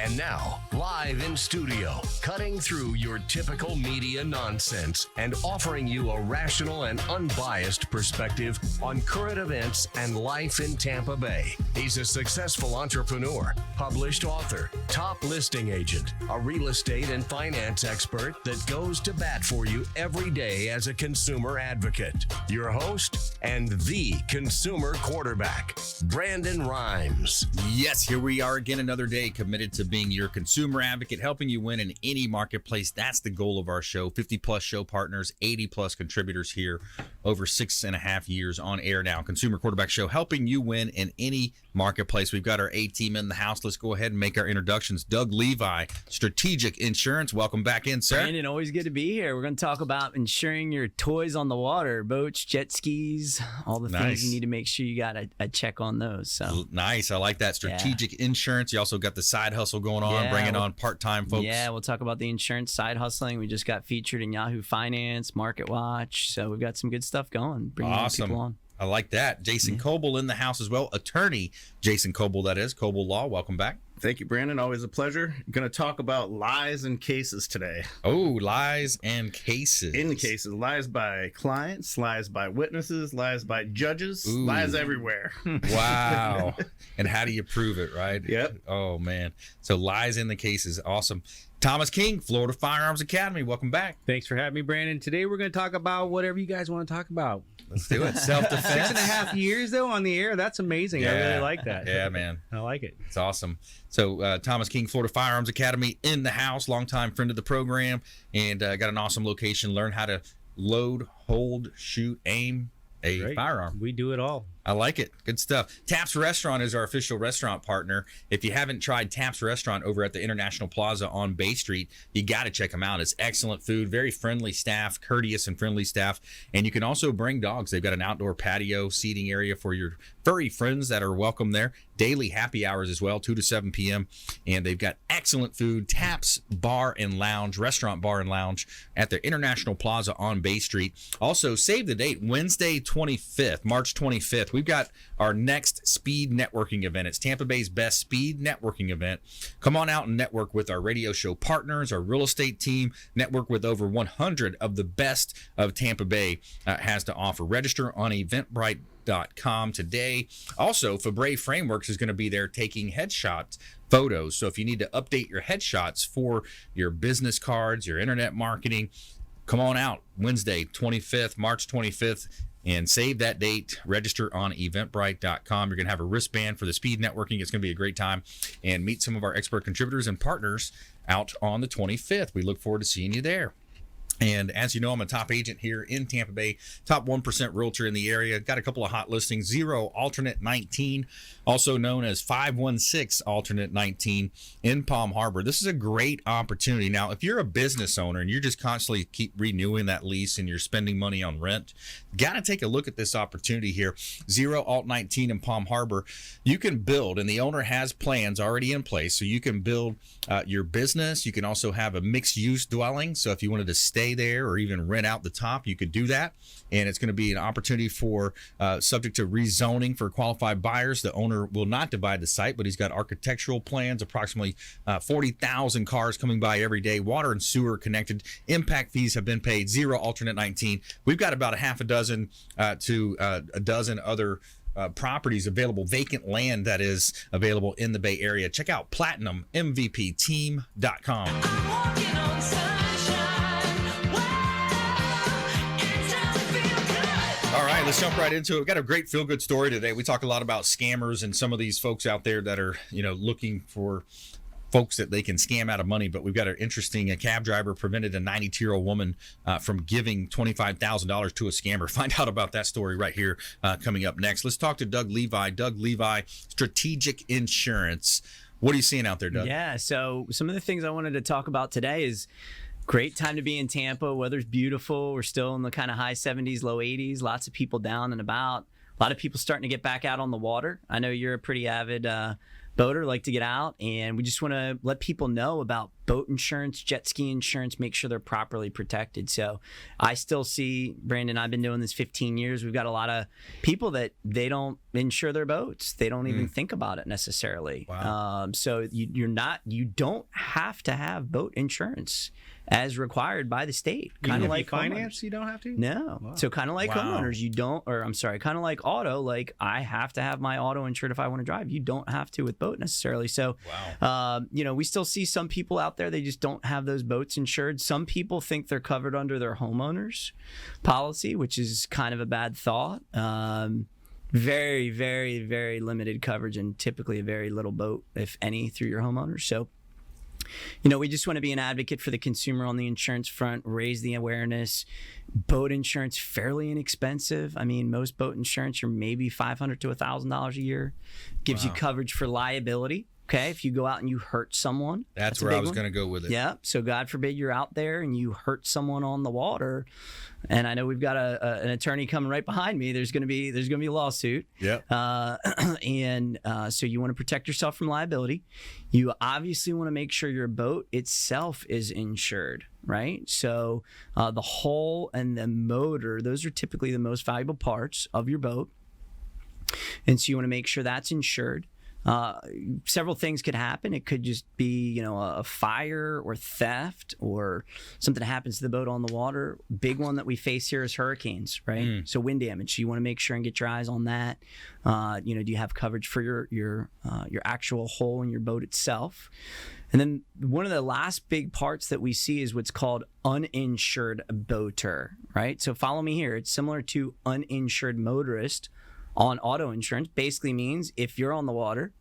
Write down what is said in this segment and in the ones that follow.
And now, live in studio, cutting through your typical media nonsense and offering you a rational and unbiased perspective on current events and life in Tampa Bay. He's a successful entrepreneur, published author, top listing agent, a real estate and finance expert that goes to bat for you every day as a consumer advocate. Your host and the consumer quarterback, Brandon Rhymes. Yes, here we are again, another day committed to being your consumer advocate, helping you win in any marketplace. That's the goal of our show. 50 plus show partners, 80 plus contributors here, over 6.5 years on air now. Consumer Quarterback Show, helping you win in any marketplace. We've got our A team in the house. Let's go ahead and make our introductions. Doug Levi, Strategic Insurance. Welcome back in, sir. Brandon, always good to be here. We're going to talk about insuring your toys on the water, boats, jet skis, all the things you need to make sure you got a check on those. So nice. I like that. Strategic Insurance. You also got the side hustle going on, bringing on part-time folks. Yeah, we'll talk about the insurance side hustling. We just got featured in Yahoo Finance, Market Watch. So we've got some good stuff going. Bringing people on. I like that. Jason Kobal in the house as well. Attorney Jason Kobal, that is. Kobal Law, welcome back. Thank you, Brandon. Always a pleasure. Going to talk about lies and cases today. Oh, lies and cases. In cases. Lies by clients, lies by witnesses, lies by judges, lies everywhere. Wow. And how do you prove it, right? Yep. Oh, man. So lies in the cases. Awesome. Thomas King, Florida Firearms Academy. Welcome back. Thanks for having me, Brandon. Today we're going to talk about whatever you guys want to talk about. Let's do it. Self-defense. 6.5 years, though, on the air. That's amazing. Yeah. I really like that. Yeah, man. I like it. It's awesome. So Thomas King, Florida Firearms Academy in the house, longtime friend of the program, and got an awesome location. Learn how to load, hold, shoot, aim a firearm. We do it all. I like it. Good stuff. Taps Restaurant is our official restaurant partner. If you haven't tried Taps Restaurant over at the International Plaza on Bay Street, you got to check them out. It's excellent food, very friendly staff, courteous and friendly staff. And you can also bring dogs. They've got an outdoor patio seating area for your furry friends that are welcome there. Daily happy hours as well, 2 to 7 p.m. And they've got excellent food. Taps Bar and Lounge, Restaurant Bar and Lounge at the International Plaza on Bay Street. Also, save the date, Wednesday 25th, March 25th. We've got our next speed networking event. It's Tampa Bay's best speed networking event. Come on out and network with our radio show partners, our real estate team, network with over 100 of the best of Tampa Bay has to offer. Register on eventbrite.com today. Also, Fabre Frameworks is going to be there taking headshots photos. So if you need to update your headshots for your business cards, your internet marketing, come on out Wednesday 25th, March 25th, and save that date. Register on eventbrite.com. You're going to have a wristband for the speed networking. It's going to be a great time. And meet some of our expert contributors and partners out on the 25th. We look forward to seeing you there. And as you know, I'm a top agent here in Tampa Bay, top 1% realtor in the area. Got a couple of hot listings, 0 Alternate 19, also known as 516 Alternate 19 in Palm Harbor. This is a great opportunity. Now, if you're a business owner and you're just constantly keep renewing that lease and you're spending money on rent, got to take a look at this opportunity here. 0 Alt 19 in Palm Harbor. You can build, and the owner has plans already in place, so you can build your business. You can also have a mixed-use dwelling, so if you wanted to stay there or even rent out the top, you could do that. And it's going to be an opportunity for subject to rezoning for qualified buyers. The owner will not divide the site, but he's got architectural plans, approximately 40,000 cars coming by every day, water and sewer connected. Impact fees have been paid. 0 Alternate 19. We've got about a half a dozen to a dozen other properties available, vacant land that is available in the Bay Area. Check out PlatinumMVPTeam.com. All right, let's jump right into it. We've got a great feel-good story today. We talk a lot about scammers and some of these folks out there that are, looking for folks that they can scam out of money. But we've got an interesting cab driver prevented a 92-year-old woman from giving $25,000 to a scammer. Find out about that story right here coming up next. Let's talk to Doug Levi. Doug Levi, Strategic Insurance. What are you seeing out there, Doug? Yeah, so some of the things I wanted to talk about today is great time to be in Tampa. Weather's beautiful. We're still in the kind of high 70s, low 80s. Lots of people down and about. A lot of people starting to get back out on the water. I know you're a pretty avid boater, like to get out, and we just want to let people know about boat insurance, jet ski insurance, make sure they're properly protected. So I still see, Brandon, I've been doing this 15 years. We've got a lot of people that they don't insure their boats. They don't even think about it necessarily. Wow. So you don't have to have boat insurance as required by the state. Kind of like finance, you don't have to? No. Wow. So kind of like homeowners, you don't, or I'm sorry, kind of like auto, like I have to have my auto insured if I want to drive. You don't have to with boat necessarily. So, we still see some people out there, they just don't have those boats insured. Some people think they're covered under their homeowners policy, which is kind of a bad thought. Very, very, very limited coverage and typically a very little boat, if any, through your homeowners. So, we just want to be an advocate for the consumer on the insurance front, raise the awareness. Boat insurance, fairly inexpensive. I mean, most boat insurance, you're maybe $500 to $1,000 a year. Gives you coverage for liability. Okay, if you go out and you hurt someone. That's where I was going to go with it. Yeah, so God forbid you're out there and you hurt someone on the water. And I know we've got an attorney coming right behind me. There's going to be a lawsuit. Yep. So you want to protect yourself from liability. You obviously want to make sure your boat itself is insured, right? So the hull and the motor, those are typically the most valuable parts of your boat. And so you want to make sure that's insured. Several things could happen. It could just be, a fire or theft or something that happens to the boat on the water. Big one that we face here is hurricanes, right? So wind damage. So you want to make sure and get your eyes on that. Do you have coverage for your actual hull in your boat itself? And then one of the last big parts that we see is what's called uninsured boater, right? So follow me here. It's similar to uninsured motorist on auto insurance. Basically means if you're on the water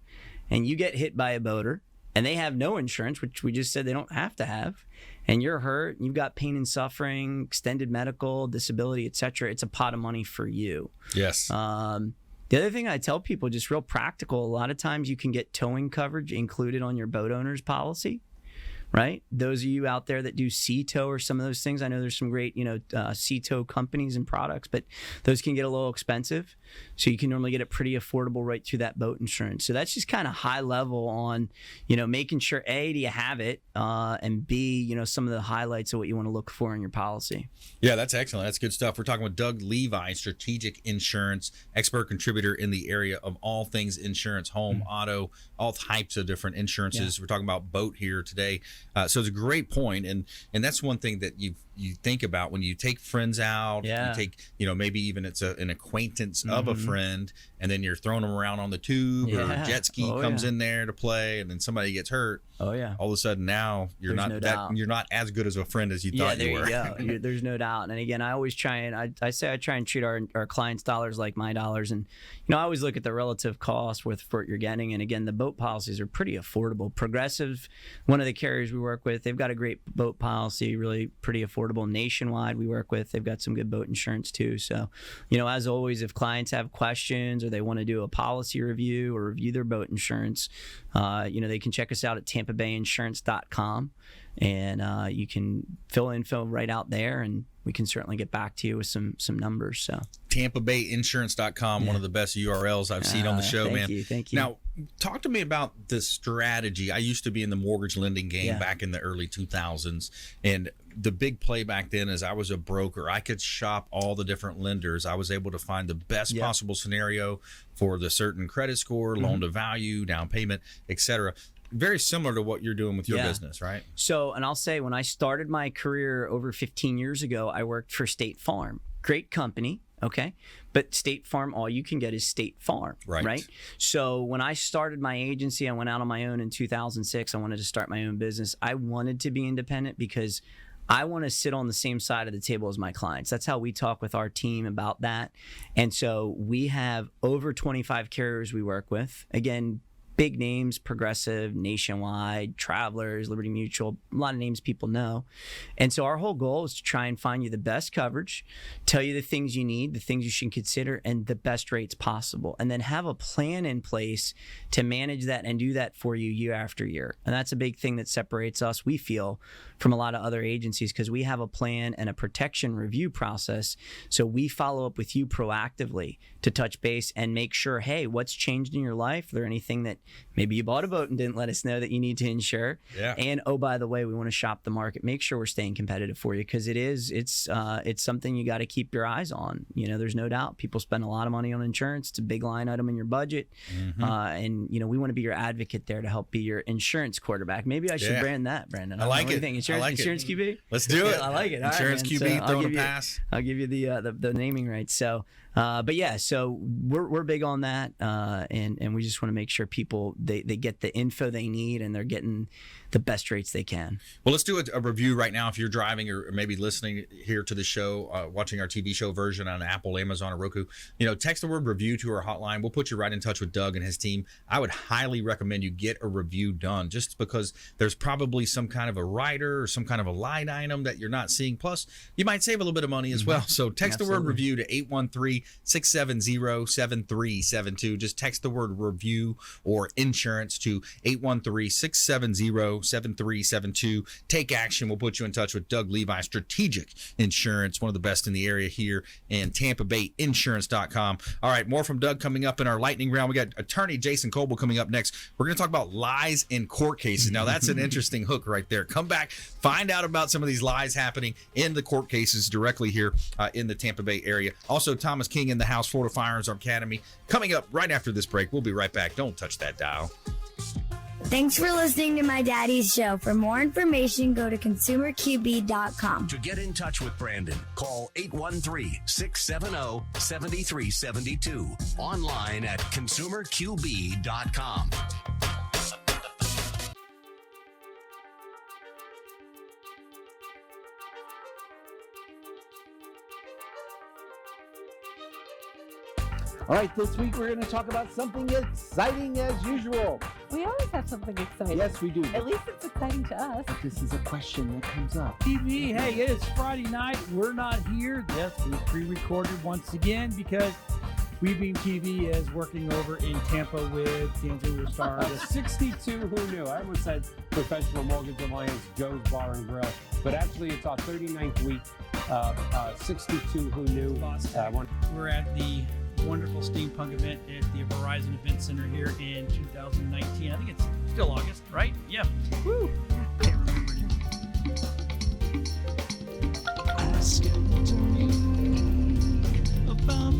and you get hit by a boater and they have no insurance, which we just said they don't have to have, and you're hurt, and you've got pain and suffering, extended medical, disability, etc., it's a pot of money for you. Yes. The other thing I tell people, just real practical, a lot of times you can get towing coverage included on your boat owner's policy. Right? Those of you out there that do sea tow or some of those things, I know there's some great, sea tow companies and products, but those can get a little expensive. So you can normally get it pretty affordable right through that boat insurance. So that's just kind of high level on, making sure, A, do you have it? And B, some of the highlights of what you want to look for in your policy. Yeah, that's excellent. That's good stuff. We're talking with Doug Levi, strategic insurance expert contributor in the area of all things insurance, home, auto, all types of different insurances. Yeah. We're talking about boat here today. So it's a great point, and that's one thing that you think about when you take friends out. Yeah. You take, maybe even it's an acquaintance of a friend, and then you're throwing them around on the tube or jet ski comes in there to play, and then somebody gets hurt. Oh yeah. All of a sudden now you're you're not as good as a friend as you thought you were. Yeah, there's no doubt. And again, I always try and I try and treat our clients' dollars like my dollars, and I always look at the relative cost with what you're getting. And again, the boat policies are pretty affordable. Progressive, one of the carriers we work with, they've got a great boat policy, really pretty affordable. Nationwide, we work with, they've got some good boat insurance too. So, as always, if clients have questions or they want to do a policy review or review their boat insurance, they can check us out at tampabayinsurance.com, and you can fill info right out there, and we can certainly get back to you with some numbers. So tampabayinsurance.com, one of the best URLs I've seen on the show, man. Thank you. Now, talk to me about the strategy. I used to be in the mortgage lending game back in the early 2000s, and the big play back then is I was a broker. I could shop all the different lenders. I was able to find the best possible scenario for the certain credit score, loan to value, down payment, etc. Very similar to what you're doing with your business, right? So, and I'll say, when I started my career over 15 years ago, I worked for State Farm. Great company, okay? But State Farm, all you can get is State Farm, right? So when I started my agency, I went out on my own in 2006. I wanted to start my own business. I wanted to be independent because I want to sit on the same side of the table as my clients. That's how we talk with our team about that. And so we have over 25 carriers we work with. Again, big names: Progressive, Nationwide, Travelers, Liberty Mutual, a lot of names people know. And so our whole goal is to try and find you the best coverage, tell you the things you need, the things you should consider, and the best rates possible. And then have a plan in place to manage that and do that for you year after year. And that's a big thing that separates us, we feel, from a lot of other agencies, because we have a plan and a protection review process. So we follow up with you proactively to touch base and make sure, hey, what's changed in your life? Is there anything that Maybe you bought a boat and didn't let us know that you need to insure. Yeah. And oh, by the way, we want to shop the market. Make sure we're staying competitive for you, because it's something you got to keep your eyes on. There's no doubt people spend a lot of money on insurance. It's a big line item in your budget, and we want to be your advocate there to help be your insurance quarterback. Maybe I should brand that, Brandon. I like what do you it. think? Insurance QB. Let's do it. I like it. All Insurance right, QB, so throwing a pass. I'll give you the naming rights. So, but yeah, so we're big on that, and we just want to make sure people they get the info they need and they're getting the best rates they can. Well, let's do a review right now. If you're driving or maybe listening here to the show, watching our TV show version on Apple, Amazon, or Roku, text the word review to our hotline. We'll put you right in touch with Doug and his team. I would highly recommend you get a review done, just because there's probably some kind of a rider or some kind of a line item that you're not seeing. Plus, you might save a little bit of money as well. So text the word review to 813-670-7372. Just text the word review or insurance to 813-670-7372. Take action. We'll put you in touch with Doug Levi, Strategic Insurance, one of the best in the area here, and TampaBayInsurance.com. All right, more from Doug coming up in our lightning round. We got attorney Jason Kobal coming up next. We're going to talk about lies in court cases. Now, that's an interesting hook right there. Come back, find out about some of these lies happening in the court cases directly here in the Tampa Bay area. Also, Thomas King in the house, Florida Firearms Academy, coming up right after this break. We'll be right back. Don't touch that dial. Thanks for listening to my daddy's show. For more information, go to consumerqb.com. To get in touch with Brandon, call 813-670-7372. Online at consumerqb.com. All right, this week we're going to talk about something exciting as usual. We always have something exciting. Yes, we do. At least it's exciting to us. But this is a question that comes up. TV, hey, it is Friday night. We're not here. Yes, we pre-recorded once again because WeBeam TV is working over in Tampa with D'Angelo Star. The 62 Who Knew. I almost said Professional Mortgage Alliance, Joe's Bar and Grill. But actually, it's our 39th week of 62 Who Knew. We're at the wonderful steampunk event at the Verizon Event Center here in 2019. I think it's still August, right? Yeah. Woo! Can't remember. Ask to me about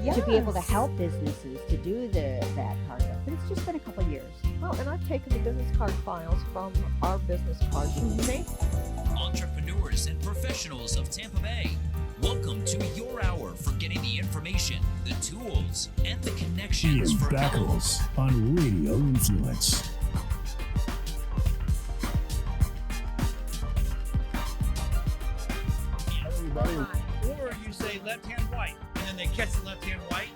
Yes. to be able to help businesses to do that part of it. But it's just been a couple of years. Well, and I've taken the business card files from our business cards. Entrepreneurs and professionals of Tampa Bay, welcome to your hour for getting the information, the tools, and the connections for Battles on Radio Influence. Or you say left hand white, and then they catch the left hand white.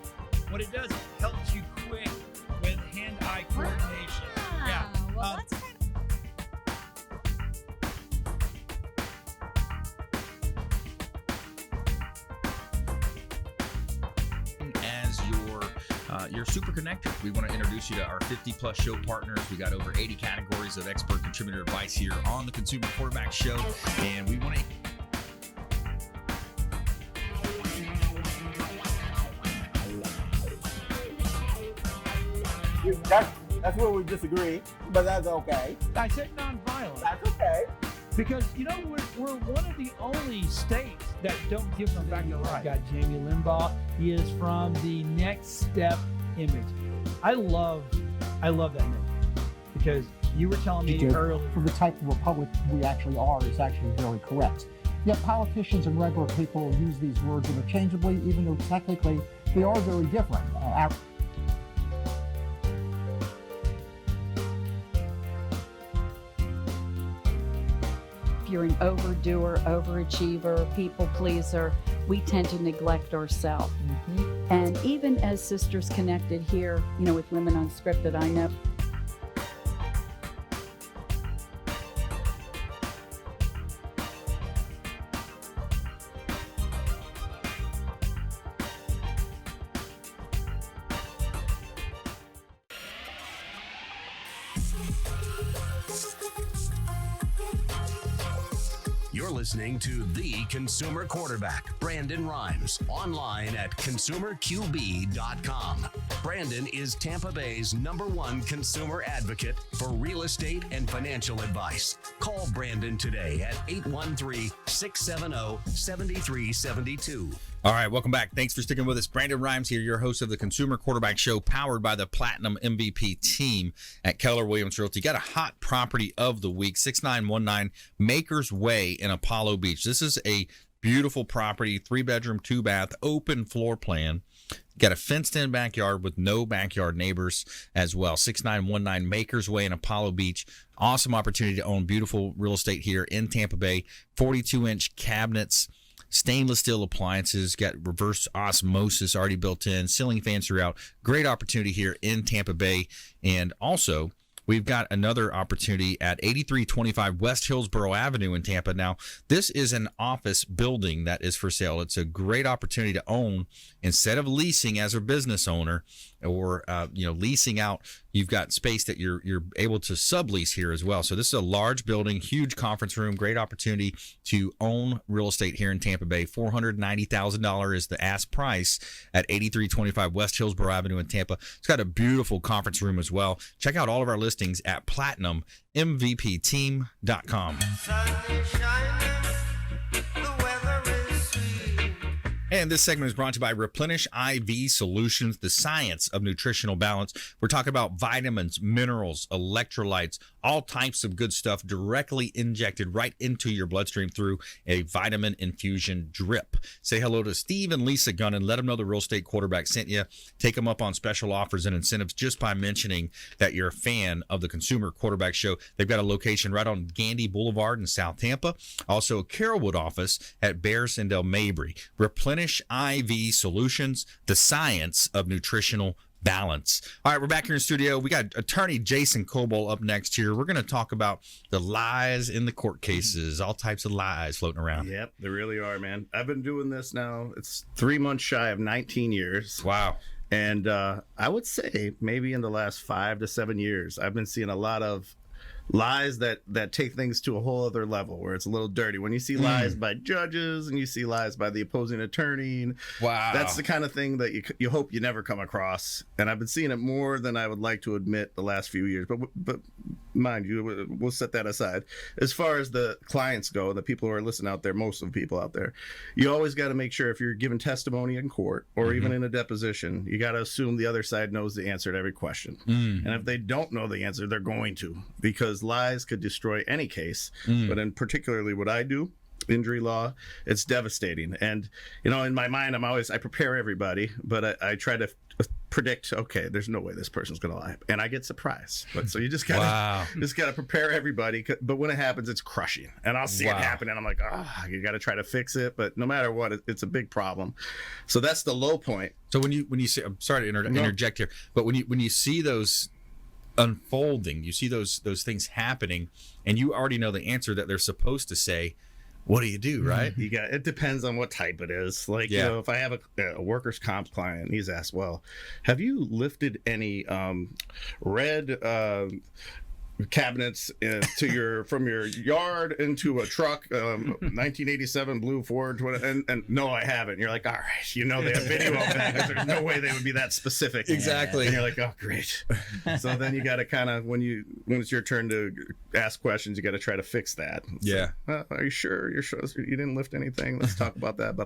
What it does, it helps you quick with hand-eye coordination. Yeah. Well, that's kind As your super connector, we want to introduce you to our 50-plus show partners. We got over 80 categories of expert contributor advice here on the Consumer Quarterback Show, and we want to. That's where we disagree, but that's okay. I said nonviolent. That's okay. Because, we're one of the only states that don't give them back the right. Got Jamie Limbaugh. He is from the Next Step image. I love that image because you were telling me earlier. For the type of republic we actually are is actually very correct. Yet politicians and regular people use these words interchangeably, even though technically they are very different. If you're an overdoer, overachiever, people pleaser, we tend to neglect ourselves. And even as Sisters Connected here, with Women Unscripted, I know. You're listening to the consumer quarterback, Brandon Rhymes, online at consumerqb.com. Brandon is Tampa Bay's #1 consumer advocate for real estate and financial advice. Call Brandon today at 813-670-7372. All right, welcome back. Thanks for sticking with us. Brandon Rhymes here, your host of the Consumer Quarterback Show, powered by the Platinum MVP team at Keller Williams Realty. Got a hot property of the week, 6919 Makers Way in Apollo Beach. This is a beautiful property, 3-bedroom, 2-bath, open floor plan. Got a fenced-in backyard with no backyard neighbors as well. 6919 Makers Way in Apollo Beach. Awesome opportunity to own beautiful real estate here in Tampa Bay. 42-inch cabinets. Stainless steel appliances, got reverse osmosis already built in, ceiling fans throughout. Great opportunity here in Tampa Bay. And also, we've got another opportunity at 8325 West Hillsborough Avenue in Tampa. Now, this is an office building that is for sale. It's a great opportunity to own instead of leasing as a business owner or leasing out. You've got space that you're able to sublease here as well. So this is a large building, huge conference room, great opportunity to own real estate here in Tampa Bay. $490,000 is the ask price at 8325 West Hillsborough Avenue in Tampa. It's got a beautiful conference room as well. Check out all of our listings at platinummvpteam.com. And this segment is brought to you by Replenish IV Solutions, the science of nutritional balance. We're talking about vitamins, minerals, electrolytes, all types of good stuff directly injected right into your bloodstream through a vitamin infusion drip. Say hello to Steve and Lisa Gunn and let them know the Real Estate Quarterback sent you. Take them up on special offers and incentives just by mentioning that you're a fan of the Consumer Quarterback Show. They've got a location right on Gandy Boulevard in South Tampa. Also a Carrollwood office at Bears and Del Mabry. Replenish IV Solutions, the science of nutritional balance. All right, we're back here in the studio. We got attorney Jason Kobal up next here. We're going to talk about the lies in the court cases, all types of lies floating around. Yep, they really are, man. I've been doing this now. It's 3 months shy of 19 years. Wow. And I would say maybe in the last 5 to 7 years, I've been seeing a lot of lies that take things to a whole other level where it's a little dirty. When you see lies by judges and you see lies by the opposing attorney, wow, that's the kind of thing that you hope you never come across. And I've been seeing it more than I would like to admit the last few years. But mind you, we'll set that aside. As far as the clients go, the people who are listening out there, most of the people out there, you always got to make sure if you're giving testimony in court or even in a deposition, you got to assume the other side knows the answer to every question. And if they don't know the answer, they're going to, because lies could destroy any case. But in particularly what I do, injury law, it's devastating. And in my mind, I prepare everybody, but I try to predict, okay, there's no way this person's gonna lie, and I get surprised. But so you just gotta prepare everybody. But when it happens, it's crushing, and I'll see it happen, and I'm like, you gotta try to fix it. But no matter what, it's a big problem. So that's the low point. So when you see, I'm sorry to interject here, but when you see those unfolding, you see those things happening, and you already know the answer that they're supposed to say, what do you do, right? It depends on what type it is. Like, if I have a workers' comp client, he's asked, well, have you lifted any red cabinets from your yard into a truck, 1987 blue Ford, and no, I haven't. And you're like, all right, they have video of that, because there's no way they would be that specific. Exactly. And you're like, oh, great. So then you got to kind of, when it's your turn to ask questions, you got to try to fix that. Are you sure? You're sure you didn't lift anything? Let's talk about that.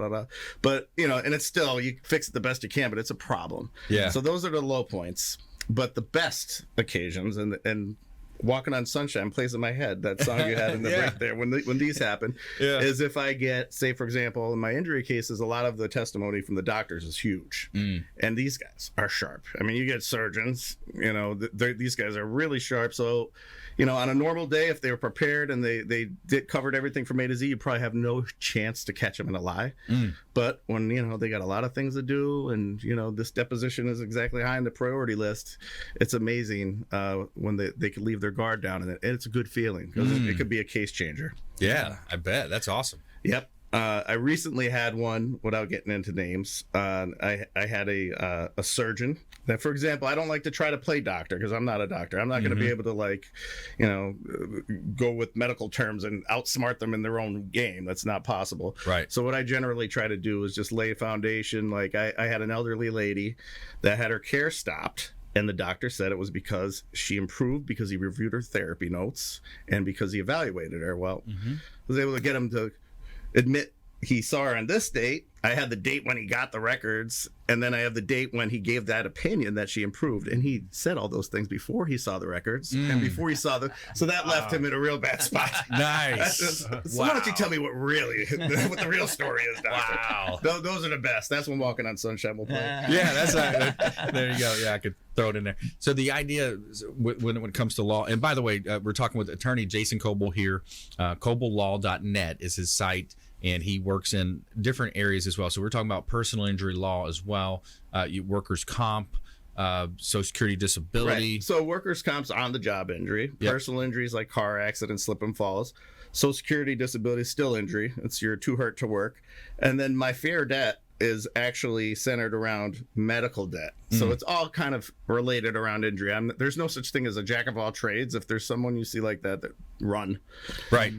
But and it's still, you fix it the best you can, but it's a problem. Yeah. So those are the low points. But the best occasions, and Walking on Sunshine plays in my head, that song you had in the break there, when these happen, is if I get, say, for example, in my injury cases, a lot of the testimony from the doctors is huge. And these guys are sharp. I mean, you get surgeons, these guys are really sharp. So, on a normal day, if they were prepared and they covered everything from A to Z, you probably have no chance to catch them in a lie. But when, they got a lot of things to do, and, this deposition is exactly high on the priority list, it's amazing when they can leave their guard down, and it's a good feeling, because it could be a case changer. Yeah, I bet. That's awesome. Yep. I recently had one, without getting into names. I had a surgeon that, for example, I don't like to try to play doctor because I'm not a doctor. I'm not going to be able to go with medical terms and outsmart them in their own game. That's not possible. Right. So what I generally try to do is just lay a foundation. Like I had an elderly lady that had her care stopped. And the doctor said it was because she improved because he reviewed her therapy notes and because he evaluated her. Well, I was able to get him to admit he saw her on this date. I had the date when he got the records, and then I have the date when he gave that opinion that she improved. And he said all those things before he saw the records and before he saw so that left him in a real bad spot. Nice. So why don't you tell me what the real story is, doctor? Wow. Those are the best. That's when Walking on Sunshine will play. Yeah, that's there you go. Yeah, I could throw it in there. So the idea when it comes to law, and by the way, we're talking with attorney Jason Kobal here. KobalLaw.net is his site, and he works in different areas as well. So we're talking about personal injury law as well, workers' comp, Social Security disability. Right. So workers' comp's on the job injury. Yep. Personal injuries like car accidents, slip and falls. Social Security disability is still injury. It's your too hurt to work. And then my fair debt is actually centered around medical debt. So it's all kind of related around injury. There's no such thing as a jack of all trades. If there's someone you see like that run. Right.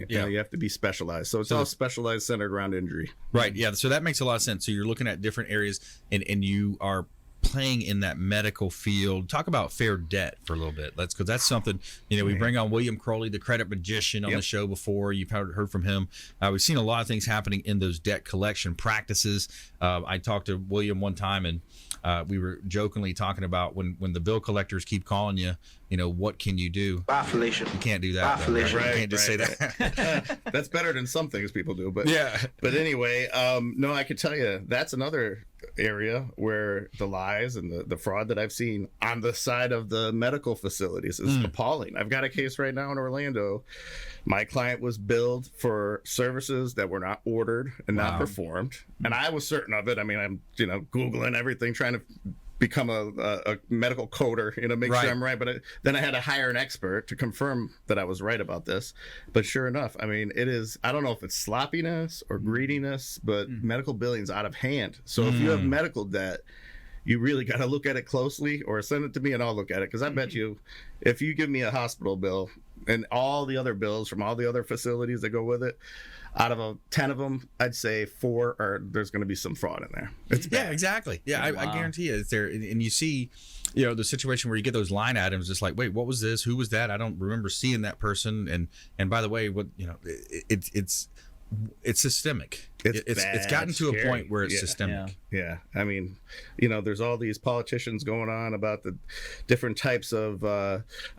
You have to be specialized. So it's all specialized, centered around injury. Right. Yeah. So that makes a lot of sense. So you're looking at different areas and you are playing in that medical field. Talk about fair debt for a little bit. Because that's something, we bring on William Crowley, the credit magician, on the show before. You've heard from him. We've seen a lot of things happening in those debt collection practices. I talked to William one time, and we were jokingly talking about when the bill collectors keep calling you, what can you do? Bye, Felicia. You can't do that. Right? You can't just say that. That's better than some things people do. But But anyway, no, I could tell you that's another area where the lies and the fraud that I've seen on the side of the medical facilities is appalling. I've got a case right now in Orlando. My client was billed for services that were not ordered and not performed, and I was certain of it. I mean, I'm Googling everything, trying to become a medical coder, make sure I'm right. But then I had to hire an expert to confirm that I was right about this. But sure enough, I mean, it is, I don't know if it's sloppiness or greediness, but medical billing's out of hand. So if you have medical debt, you really got to look at it closely, or send it to me and I'll look at it. Because I bet you, if you give me a hospital bill and all the other bills from all the other facilities that go with it, out of 10 of them, I'd say 4 there's going to be some fraud in there. It's bad. Yeah, exactly. Yeah, I guarantee you it's there. And you see, the situation where you get those line items, it's like, wait, what was this? Who was that? I don't remember seeing that person. And by the way, it's systemic. It's gotten to a point where it's systemic. Yeah. I mean, there's all these politicians going on about the different types of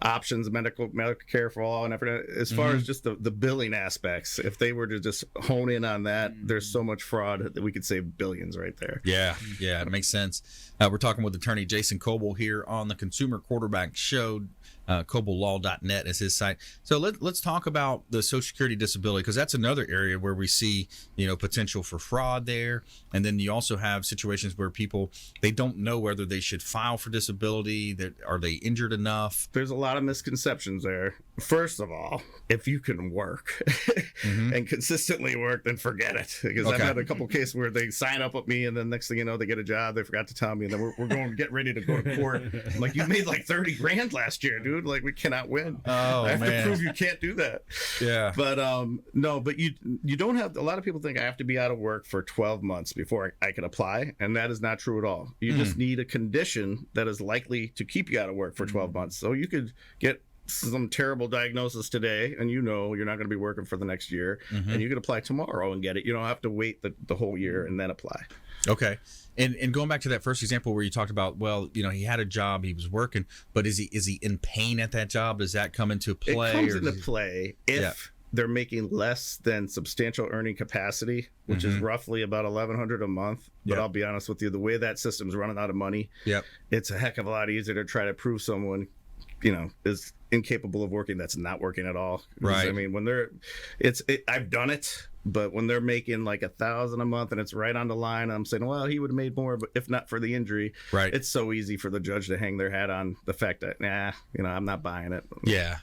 options, medical care for all, and everything. As far as just the billing aspects, if they were to just hone in on that, there's so much fraud that we could save billions right there. Yeah, it makes sense. We're talking with attorney Jason Kobal here on the Consumer Quarterback Show. KobalLaw.net is his site. So let's talk about the Social Security disability, because that's another area where we see potential for fraud there. And then you also have situations where people, they don't know whether they should file for disability. Are they injured enough? There's a lot of misconceptions there. First of all, if you can work and consistently work, then forget it. Because I've had a couple cases where they sign up with me and then next thing you know, they get a job, they forgot to tell me, and then we're going to get ready to go to court. I'm like, you made like 30 grand last year, dude. Like, we cannot win. I have to prove you can't do that. Yeah. But no, but you don't have, a lot of people think I have to be out of work for 12 months before I can apply, and that is not true at all. You just need a condition that is likely to keep you out of work for 12 months. So you could get some terrible diagnosis today, and you're not going to be working for the next year, and you can apply tomorrow and get it. You don't have to wait the whole year and then apply. Okay. And going back to that first example where you talked about, well, he had a job, he was working, but is he in pain at that job? Does that come into play? It comes into play if they're making less than substantial earning capacity, which is roughly about $1,100 a month. But I'll be honest with you, the way that system's running out of money, it's a heck of a lot easier to try to prove someone is incapable of working that's not working at all. 'Cause, Right. I mean, when I've done it, but when they're making like $1,000 a month and it's right on the line, I'm saying, well, he would have made more, but if not for the injury, Right. it's so easy for the judge to hang their hat on the fact that, I'm not buying it. Yeah,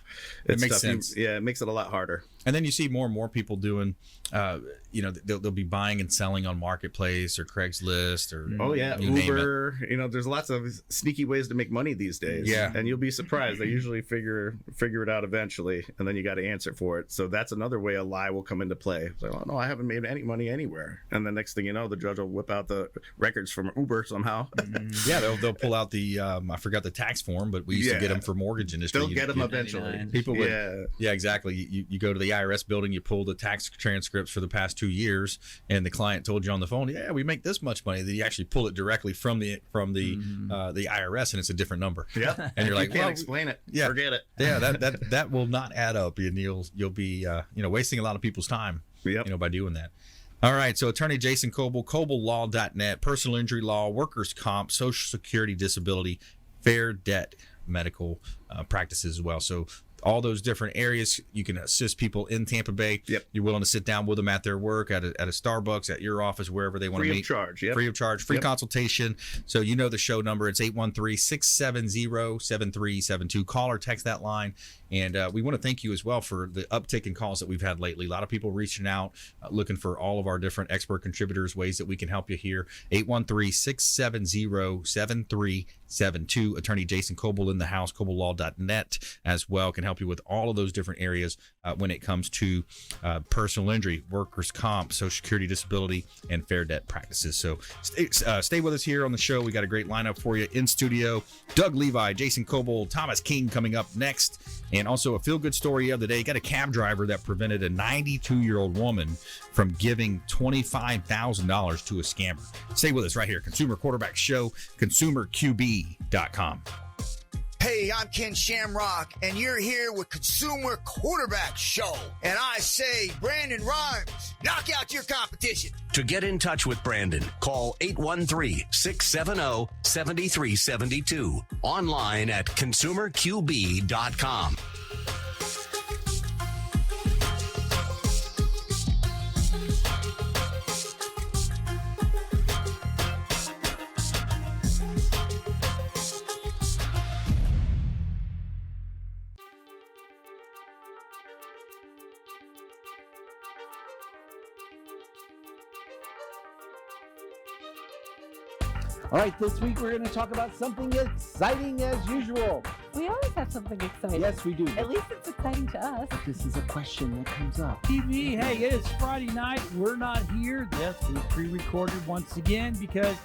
it It's makes tough. sense. It makes it a lot harder. And then you see more and more people doing, they'll be buying and selling on Marketplace or Craigslist or you name it. Uber. There's lots of sneaky ways to make money these days. Yeah. And you'll be surprised. They usually figure it out eventually, and then you got to answer for it. So that's another way a lie will come into play. It's like, oh no, I haven't made any money anywhere. And the next thing you know, the judge will whip out the records from Uber somehow. Yeah, they'll pull out the I forgot the tax form, but we used to get them for mortgage industry. They'll get them eventually. People would, yeah, exactly. You go to the IRS building, you pull the tax transcripts for the past 2 years, and the client told you on the phone, yeah, we make this much money. Then you actually pull it directly from the IRS, and it's a different number. Yeah, and you're like, you can't well, explain it. Yeah, forget it. Yeah, that will not add up, and you'll be wasting a lot of people's time. Yep. By doing that. All right, so attorney Jason Kobal, KobalLaw.net, personal injury law, workers' comp, social security, disability, fair debt, medical practices as well. So all those different areas, you can assist people in Tampa Bay. Yep. You're willing to sit down with them at their work, at a Starbucks, at your office, wherever they want to meet. Free of charge. Yep. Free of charge, free consultation. So the show number. It's 813-670-7372. Call or text that line. And we want to thank you as well for the uptick in calls that we've had lately. A lot of people reaching out, looking for all of our different expert contributors, ways that we can help you here. 813-670-7372. Attorney Jason Kobal in the house, KobalLaw.net as well, can help you with all of those different areas when it comes to personal injury, workers' comp, social security, disability, and fair debt practices. So stay with us here on the show. We got a great lineup for you in studio. Doug Levi, Jason Kobal, Thomas King coming up next. And also a feel-good story of the day. Got a cab driver that prevented a 92-year-old woman from giving $25,000 to a scammer. Stay with us right here. Consumer Quarterback Show, ConsumerQB.com. Hey, I'm Ken Shamrock, and you're here with Consumer Quarterback Show. And I say, Brandon Rhymes, knock out your competition. To get in touch with Brandon, call 813-670-7372. Online at ConsumerQB.com. All right, this week we're going to talk about something exciting as usual. We always have something exciting. Yes, we do. At least it's exciting to us. This is a question that comes up. TV, hey, it is Friday night. We're not here. Yes, we pre-recorded once again because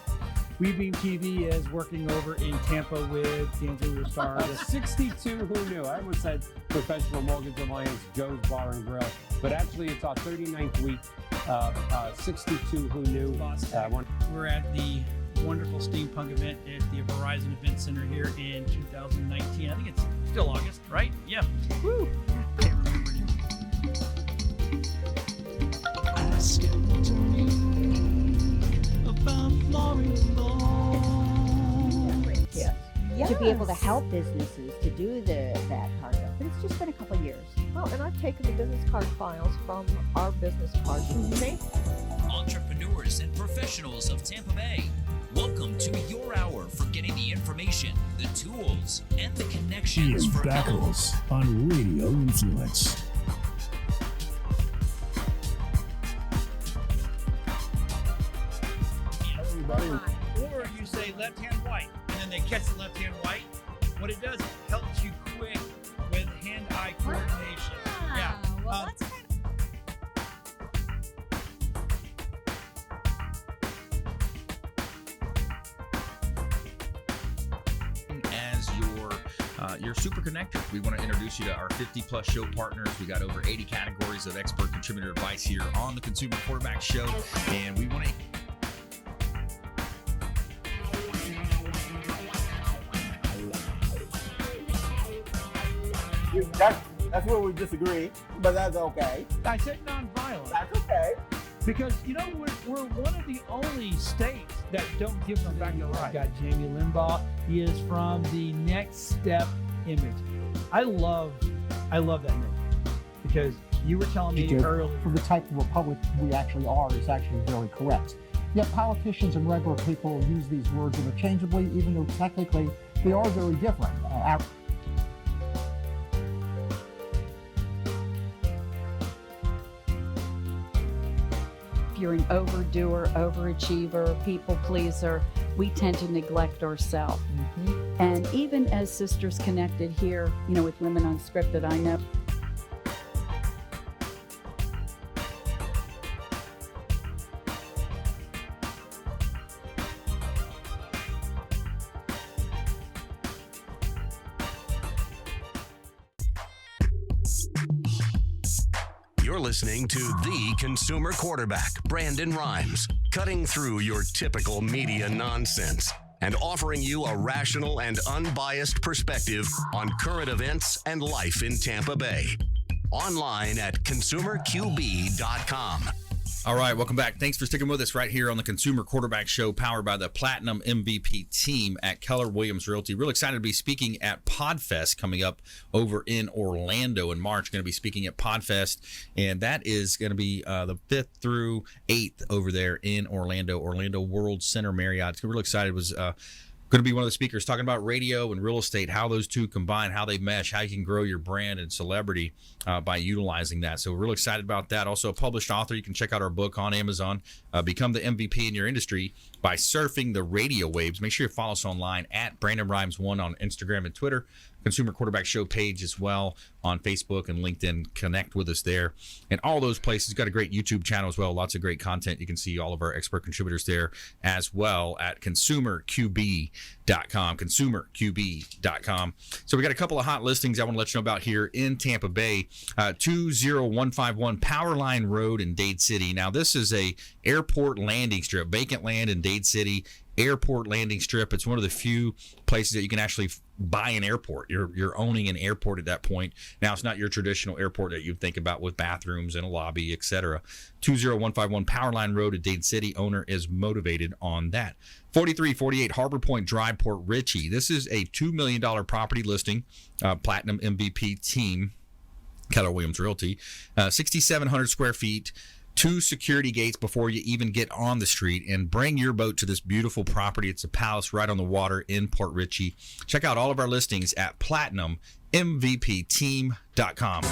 WeBeam TV is working over in Tampa with D'Angelo Star. The 62 who knew. I almost said Professional Mortgage Alliance, Joe's Bar and Grill, but actually it's our 39th week. 62 who knew. We're at the wonderful steampunk event at the Verizon Event Center here in 2019. I think it's still August, right? Yeah. Woo! Can't remember anymore. Ask him to me about Florida. Yes. To be able to help businesses to do that part of it. But it's just been a couple of years. Well, and I've taken the business card files from our business cards. Entrepreneurs and professionals of Tampa Bay, welcome to your hour for getting the information, the tools, and the connections Ian for Beckles on Radio Influence. Or you say left hand white, and then they catch the left hand white. What it does, it helps you quick with hand-eye coordination. Yeah. Well, that's As your super connector, we want to introduce you to our 50-plus show partners. We got over 80 categories of expert contributor advice here on the Consumer Quarterback Show, and we want to. That's where we disagree, but that's okay. I said nonviolent. That's okay. Because, we're one of the only states that don't give them back the right. Got Jamie Limbaugh. He is from the Next Step Image. I love that name because you were telling me earlier. For the type of republic we actually are is actually very correct. Yet politicians and regular people use these words interchangeably, even though technically they are very different. If you're an overdoer, overachiever, people pleaser, we tend to neglect ourselves. And even as sisters connected here, with Women Unscripted, I know You're listening to the consumer quarterback, Brandon Rhymes, cutting through your typical media nonsense and offering you a rational and unbiased perspective on current events and life in Tampa Bay. Online at consumerqb.com. All right, welcome back. Thanks for sticking with us right here on the Consumer Quarterback Show, powered by the Platinum MVP team at Keller Williams Realty. Real excited to be speaking at PodFest coming up over in Orlando in March. Going to be speaking at PodFest, and that is going to be the 5th through 8th over there in Orlando World Center Marriott. Real excited. Was going to be one of the speakers talking about radio and real estate, how those two combine, how they mesh, how you can grow your brand and celebrity by utilizing that. So we're really excited about that. Also a published author. You can check out our book on Amazon, Become the MVP in Your Industry by Surfing the Radio Waves. Make sure you follow us online at Brandon Rhymes 1 on Instagram and Twitter. Consumer Quarterback Show page as well on Facebook and LinkedIn. Connect with us there. And all those places. Got a great YouTube channel as well. Lots of great content. You can see all of our expert contributors there as well at consumerqb.com. Consumerqb.com. So we got a couple of hot listings I want to let you know about here in Tampa Bay. 20151 Powerline Road in Dade City. Now this is a airport landing strip, vacant land in Dade City. Airport landing strip. It's one of the few places that you can actually buy an airport. You're owning an airport at that point. Now it's not your traditional airport that you'd think about with bathrooms and a lobby, etc. 20151 Powerline Road at Dade City. Owner is motivated on that. 4348 Harbor Point Drive, Port Richey. This is a $2 million property listing. Platinum MVP team, Keller Williams Realty. 6,700 square feet. 2 security gates before you even get on the street, and bring your boat to this beautiful property. It's a palace right on the water in Port Richey. Check out all of our listings at platinummvpteam.com.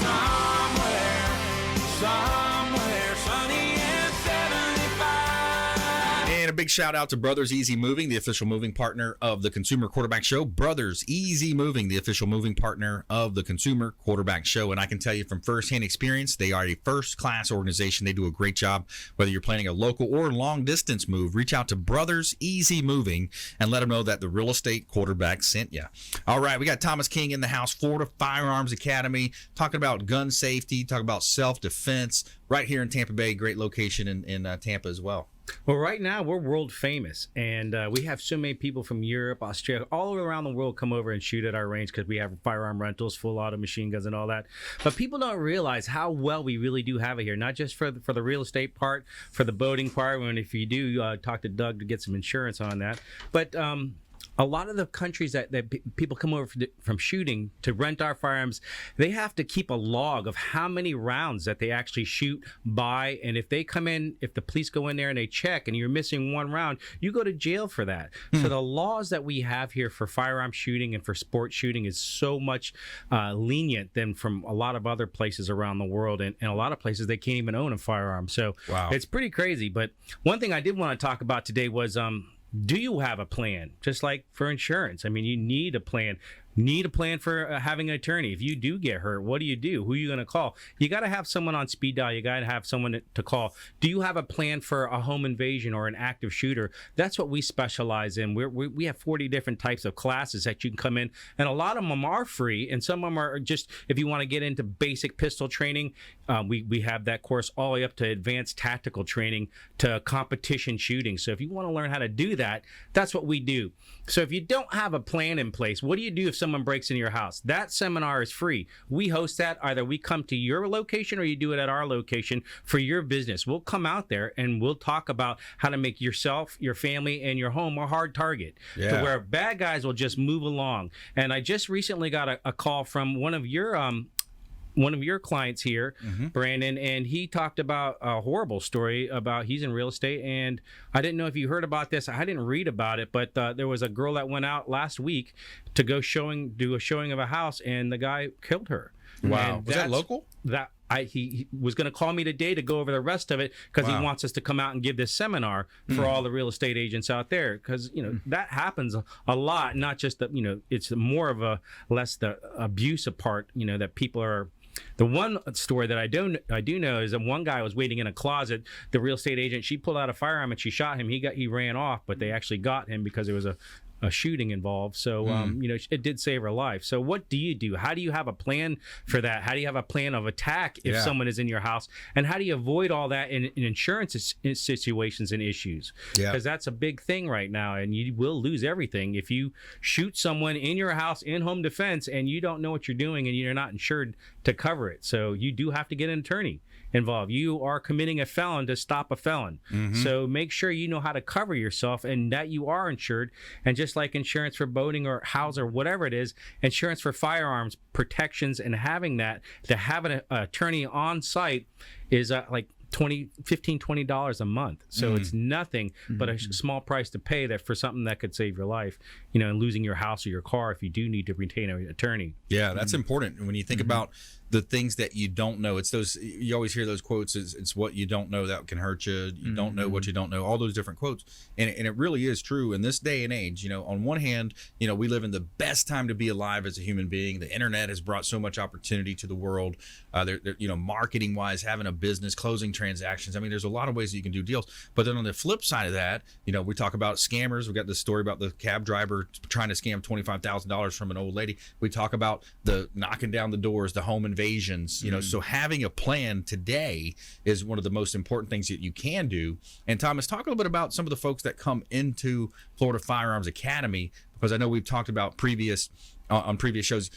Somewhere sunny and 75. And a big shout out to Brothers Easy Moving, the official moving partner of the Consumer Quarterback Show. Brothers Easy Moving, the official moving partner of the Consumer Quarterback Show. And I can tell you from firsthand experience, they are a first-class organization. They do a great job. Whether you're planning a local or long-distance move, reach out to Brothers Easy Moving and let them know that the real estate quarterback sent you. All right, we got Thomas King in the house, Florida Firearms Academy, talking about gun safety, talking about self-defense, right here in Tampa Bay. Great location in Tampa as well. Well, right now we're world famous, and we have so many people from Europe, Australia, all around the world come over and shoot at our range because we have firearm rentals, full auto machine guns, and all that. But people don't realize how well we really do have it here, not just for the real estate part, for the boating part. And if you do, talk to Doug to get some insurance on that. But a lot of the countries that people come over from shooting to rent our firearms, they have to keep a log of how many rounds that they actually shoot by. And if they come in, if the police go in there and they check and you're missing one round, you go to jail for that. So the laws that we have here for firearm shooting and for sport shooting is so much lenient than from a lot of other places around the world. And a lot of places they can't even own a firearm. So It's pretty crazy. But one thing I did want to talk about today was do you have a plan? Just like for insurance. I mean, you need a plan. Need a plan for having an attorney. If you do get hurt, what do? Who are you going to call? You got to have someone on speed dial. You got to have someone to call. Do you have a plan for a home invasion or an active shooter? That's what we specialize in. We have 40 different types of classes that you can come in, and a lot of them are free, and some of them are just if you want to get into basic pistol training. We have that course all the way up to advanced tactical training to competition shooting. So if you want to learn how to do that, that's what we do. So if you don't have a plan in place, what do you do if someone breaks into your house. That seminar is free. We host that. Either we come to your location or you do it at our location for your business. We'll come out there and we'll talk about how to make yourself, your family, and your home a hard target to where bad guys will just move along. And I just recently got a call from one of your clients here, Brandon, and he talked about a horrible story about he's in real estate. And I didn't know if you heard about this. I didn't read about it, but there was a girl that went out last week to go do a showing of a house, and the guy killed her. Wow. Was that local? He was going to call me today to go over the rest of it because he wants us to come out and give this seminar for all the real estate agents out there, because that happens a lot. Not just that it's more of a less the abusive part that people are. The one story that I do know is that one guy was waiting in a closet. The real estate agent, she pulled out a firearm and she shot him. He ran off, but they actually got him because there was a shooting involved. So, it did save her life. So what do you do? How do you have a plan for that? How do you have a plan of attack if someone is in your house? And how do you avoid all that in insurance situations and issues? Because that's a big thing right now, and you will lose everything if you shoot someone in your house in home defense and you don't know what you're doing and you're not insured to cover it. So you do have to get an attorney involved. You are committing a felon to stop a felon. So make sure you know how to cover yourself and that you are insured. And just like insurance for boating or house or whatever it is, insurance for firearms, protections, and having that, to have an attorney on site is like $20 a month. So it's nothing but a small price to pay that for something that could save your life, and losing your house or your car if you do need to retain an attorney. Yeah, that's important. When you think about the things that you don't know, it's those, you always hear those quotes, it's what you don't know that can hurt you. You don't know what you don't know, all those different quotes. And it really is true in this day and age. On one hand, we live in the best time to be alive as a human being. The internet has brought so much opportunity to the world. Marketing wise, having a business, closing transactions. I mean, there's a lot of ways that you can do deals. But then on the flip side of that, we talk about scammers. We got this story about the cab driver trying to scam $25,000 from an old lady. We talk about the knocking down the doors, the home invasions. So having a plan today is one of the most important things that you can do. And Thomas, talk a little bit about some of the folks that come into Florida Firearms Academy, because I know we've talked about on previous shows,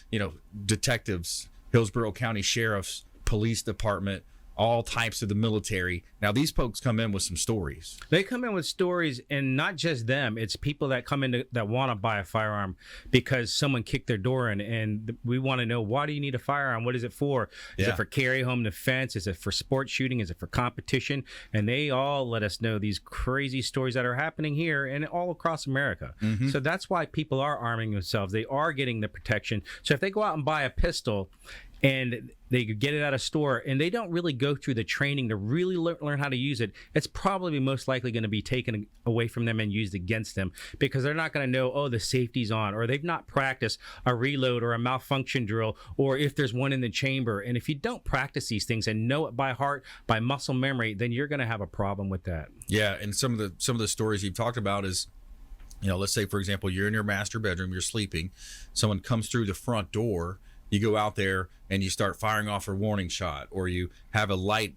detectives, Hillsborough County Sheriff's, Police Department, all types of the military. Now, these folks come in with some stories. They come in with stories, and not just them. It's people that come in that want to buy a firearm because someone kicked their door in, and we want to know, why do you need a firearm? What is it for? Is it for carry home defense? Is it for sport shooting? Is it for competition? And they all let us know these crazy stories that are happening here and all across America. So that's why people are arming themselves. They are getting the protection. So if they go out and buy a pistol and they get it at a store and they don't really go through the training to really learn how to use it, it's probably most likely going to be taken away from them and used against them, because they're not going to know, the safety's on, or they've not practiced a reload or a malfunction drill, or if there's one in the chamber. And if you don't practice these things and know it by heart, by muscle memory, then you're going to have a problem with that. Yeah, and some of the stories you've talked about is, let's say, for example, you're in your master bedroom, you're sleeping, someone comes through the front door, you go out there and you start firing off a warning shot, or you have a light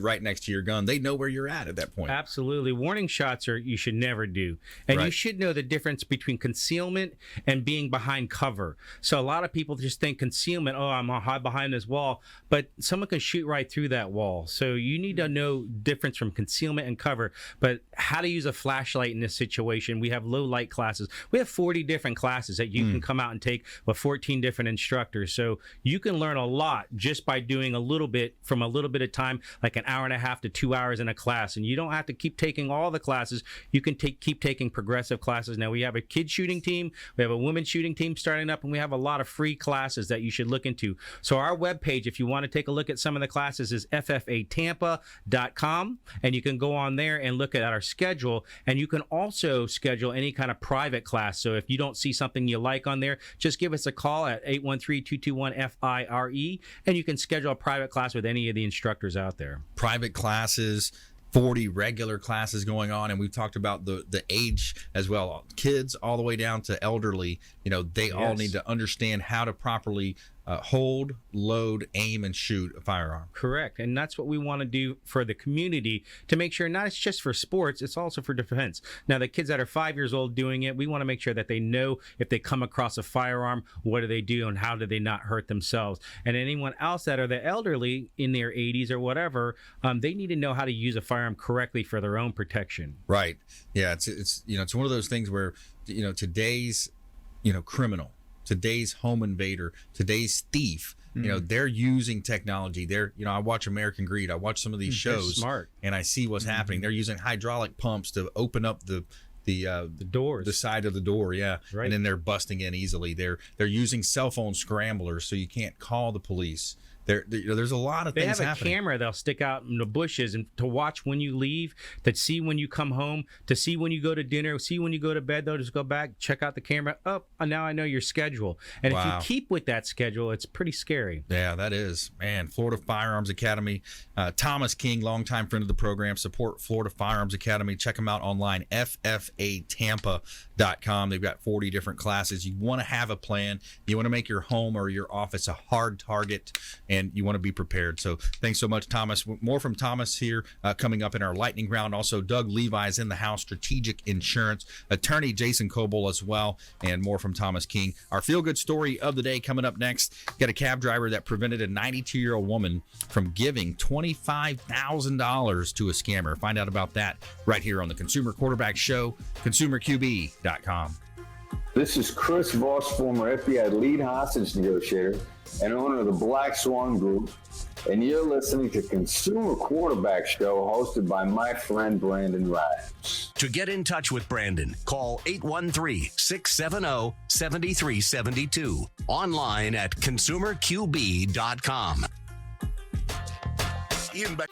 right next to your gun. They know where you're at that point. Absolutely. Warning shots you should never do. And you should know the difference between concealment and being behind cover. So a lot of people just think concealment, I'm gonna hide behind this wall, but someone can shoot right through that wall. So you need to know difference from concealment and cover. But how to use a flashlight in this situation. We have low light classes. We have 40 different classes that you can come out and take with 14 different instructors. So you can learn a lot just by doing a little bit of time, like an hour and a half to 2 hours in a class. And you don't have to keep taking all the classes. You can keep taking progressive classes. Now, we have a kid shooting team, we have a women's shooting team starting up, and we have a lot of free classes that you should look into. So our webpage, if you want to take a look at some of the classes, is ffatampa.com, and you can go on there and look at our schedule. And you can also schedule any kind of private class. So if you don't see something you like on there, just give us a call at 813-221-FIRE, and you can schedule a private class with any of the instructors out there. Private classes, 40 regular classes going on, and we've talked about the age as well. Kids all the way down to elderly, they all need to understand how to properly hold, load, aim, and shoot a firearm. Correct. And that's what we want to do for the community to make sure not it's just for sports, it's also for defense. Now, the kids that are 5 years old doing it, we want to make sure that they know if they come across a firearm, what do they do and how do they not hurt themselves? And anyone else that are the elderly in their 80s or whatever, they need to know how to use a firearm correctly for their own protection. Right. Yeah. It's one of those things where, today's, criminal, today's home invader, today's thief, they're using technology. I watch American Greed. I watch some of these shows, smart, and I see what's happening. They're using hydraulic pumps to open up the doors, the side of the door, right. And then they're busting in easily. They're using cell phone scramblers so you can't call the police. There's a lot of they things have a happening. Camera they'll stick out in the bushes and to watch when you leave, to see when you come home, to see when you go to dinner, see when you go to bed. They'll just go back, check out the camera. Now I know your schedule. And if you keep with that schedule, it's pretty scary. Yeah, that is. Man, Florida Firearms Academy. Thomas King, longtime friend of the program, support Florida Firearms Academy. Check them out online, ffatampa.com. They've got 40 different classes. You want to have a plan. You want to make your home or your office a hard target, and you want to be prepared. So thanks so much, Thomas. More from Thomas here coming up in our lightning round. Also, Doug Levi is in the house, Strategic Insurance, attorney Jason Kobal as well, and more from Thomas King. Our feel-good story of the day coming up next. Got a cab driver that prevented a 92-year-old woman from giving $25,000 to a scammer. Find out about that right here on the Consumer Quarterback Show, consumerqb.com. This is Chris Voss, former FBI lead hostage negotiator and owner of the Black Swan Group, and you're listening to Consumer Quarterback Show hosted by my friend Brandon Rhymes. To get in touch with Brandon, call 813-670-7372. Online at consumerqb.com. Ian Beck.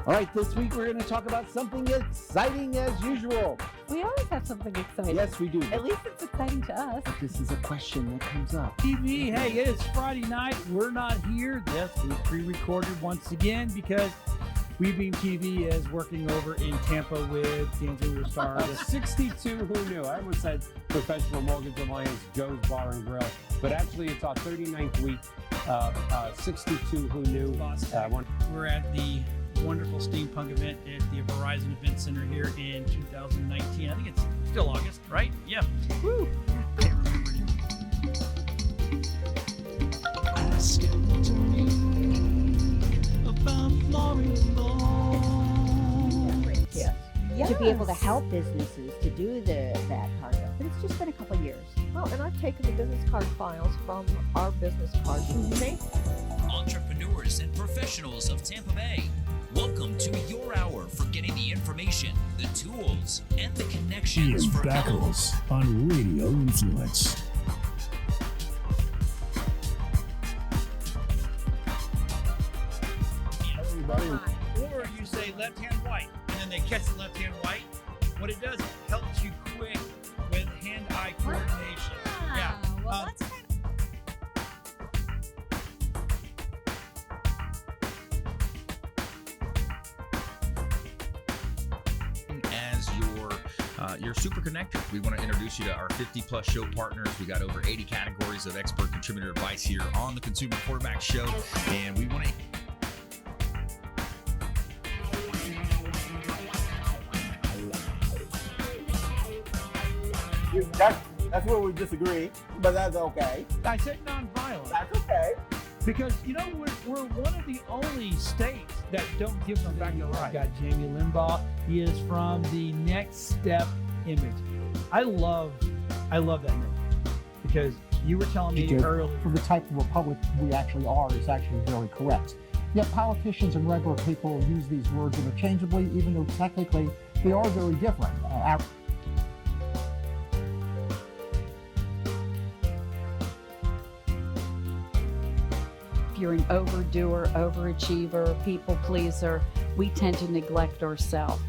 All right, this week we're going to talk about something exciting as usual. We always have something exciting. Yes, we do. At least it's exciting to us. But this is a question that comes up. TV, hey, it is Friday night. We're not here. Yes, we pre-recorded once again because WeBeam TV is working over in Tampa with Dancing with the Stars. 62 who knew. I almost said Professional Mortgage Alliance Joe's Bar and Grill, but actually it's our 39th week. 62 who knew. We're at the wonderful steampunk event at the Verizon Event Center here in 2019. I think it's still August, right? Yeah. Woo! Can't remember. Ask to me about Yes. To be able to help businesses to do that part of it. But it's just been a couple of years. Well, and I've taken the business card files from our business cards and made Entrepreneurs and professionals of Tampa Bay, welcome to your hour for getting the information, the tools, and the connections Ian for Beckles on Radio Influence. Or you say left hand white, and then they catch the left hand white. What it does, it helps you quick with hand-eye coordination. Yeah. Well, that's kind as your super connector. We want to introduce you to our 50+ show partners. We got over 80 categories of expert contributor advice here on the Consumer Quarterback Show, and we want to That's where we disagree, but that's okay. I said nonviolent. That's okay. Because, we're one of the only states that don't give them back the right. Got Jamie Limbaugh. He is from the Next Step image. I love that name because you were telling me earlier. For the type of republic we actually are is actually very correct. Yet politicians and regular people use these words interchangeably, even though technically they are very different. If you're an overdoer, overachiever, people pleaser, we tend to neglect ourselves.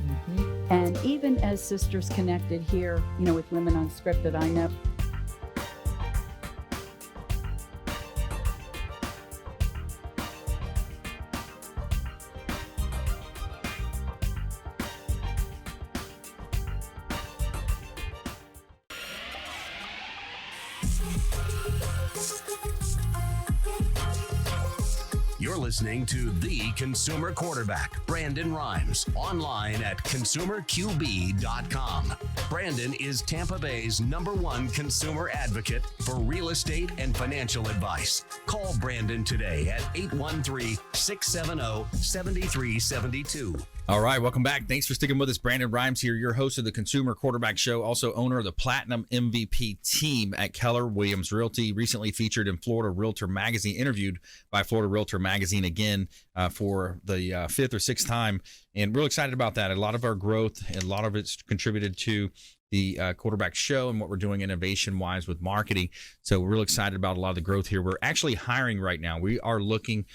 And even as Sisters Connected here, with Women Unscripted, I know You're listening to the Consumer Quarterback, Brandon Rhymes, online at consumerqb.com. Brandon is Tampa Bay's #1 consumer advocate for real estate and financial advice. Call Brandon today at 813-670-7372. All right, welcome back. Thanks for sticking with us. Brandon Rhymes here, your host of the Consumer Quarterback Show, also owner of the Platinum MVP team at Keller Williams Realty, recently featured in Florida Realtor Magazine, interviewed by Florida Realtor Magazine again for the 5th or 6th time, and real excited about that. A lot of our growth, and a lot of it's contributed to the quarterback show and what we're doing innovation-wise with marketing. So we're real excited about a lot of the growth here. We're actually hiring right now. We are looking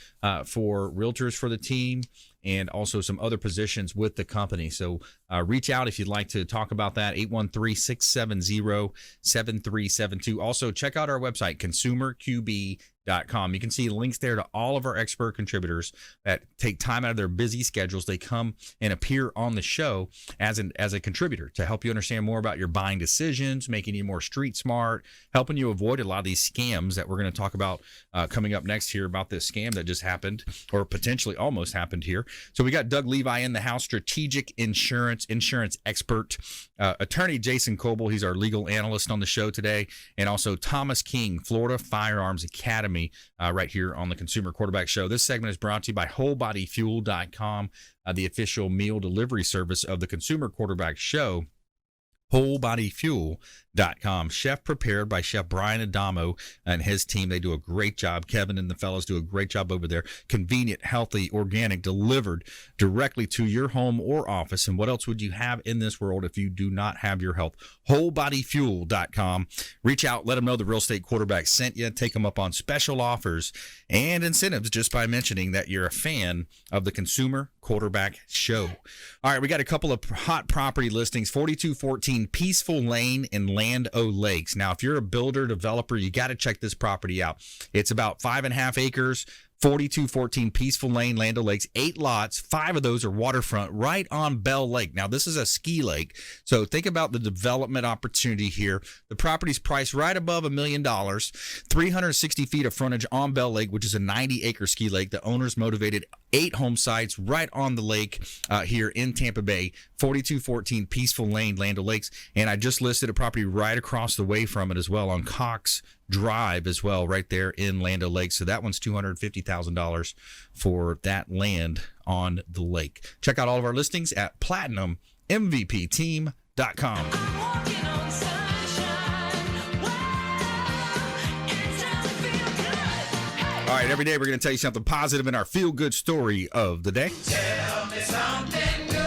for realtors for the team and also some other positions with the company. So reach out if you'd like to talk about that, 813-670-7372. Also, check out our website, consumerqb.com. You can see links there to all of our expert contributors that take time out of their busy schedules. They come and appear on the show as a contributor to help you understand more about your buying decisions, making you more street smart, helping you avoid a lot of these scams that we're going to talk about coming up next here about this scam that just happened or potentially almost happened here. So we got Doug Levi in the house, strategic insurance expert, attorney Jason Kobal. He's our legal analyst on the show today, and also Thomas King, Florida Firearms Academy, right here on the Consumer Quarterback Show. This segment is brought to you by WholeBodyFuel.com, the official meal delivery service of the Consumer Quarterback Show. WholeBodyFuel.com. Chef prepared by Chef Brian Adamo and his team. They do a great job. Kevin and the fellows do a great job over there. Convenient, healthy, organic, delivered directly to your home or office. And what else would you have in this world if you do not have your health? WholeBodyFuel.com. Reach out. Let them know the real estate quarterback sent you. Take them up on special offers and incentives just by mentioning that you're a fan of the Consumer Quarterback Show. All right, we got a couple of hot property listings. 4214 Peaceful Lane in Land O'Lakes. Now, if you're a builder, developer, you got to check this property out. It's about 5.5 acres. 4214 Peaceful Lane, Land O'Lakes, 8 lots. 5 of those are waterfront right on Bell Lake. Now, this is a ski lake, so think about the development opportunity here. The property's priced right above $1 million, 360 feet of frontage on Bell Lake, which is a 90-acre ski lake. The owners motivated 8 home sites right on the lake here in Tampa Bay, 4214 Peaceful Lane, Land O'Lakes. And I just listed a property right across the way from it as well on Cox Drive as well, right there in Land O'Lakes. So that one's $250,000 for that land on the lake. Check out all of our listings at PlatinumMVPTeam.com. All right, every day we're going to tell you something positive in our feel-good story of the day. Tell me something good.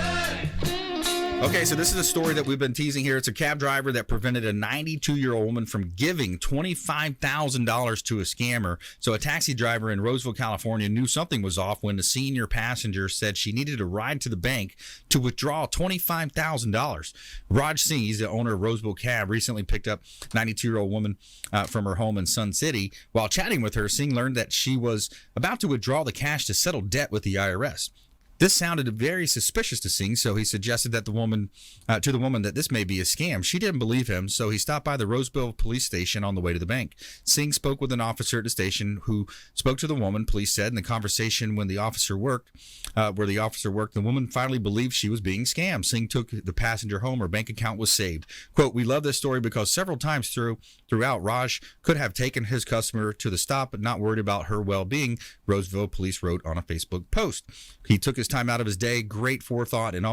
Okay, so this is a story that we've been teasing here. It's a cab driver that prevented a 92-year-old woman from giving $25,000 to a scammer. So a taxi driver in Roseville, California knew something was off when the senior passenger said she needed a ride to the bank to withdraw $25,000. Raj Singh, he's the owner of Roseville Cab, recently picked up 92-year-old woman from her home in Sun City. While chatting with her, Singh learned that she was about to withdraw the cash to settle debt with the IRS. This sounded very suspicious to Singh, so he suggested that the woman that this may be a scam. She didn't believe him, so he stopped by the Roseville police station on the way to the bank. Singh spoke with an officer at the station who spoke to the woman, police said. In the conversation where the officer worked, the woman finally believed she was being scammed. Singh took the passenger home. Her bank account was saved. Quote, "We love this story because several times throughout, Raj could have taken his customer to the stop, but not worried about her well-being," Roseville police wrote on a Facebook post. He took his time out of his day, great forethought, and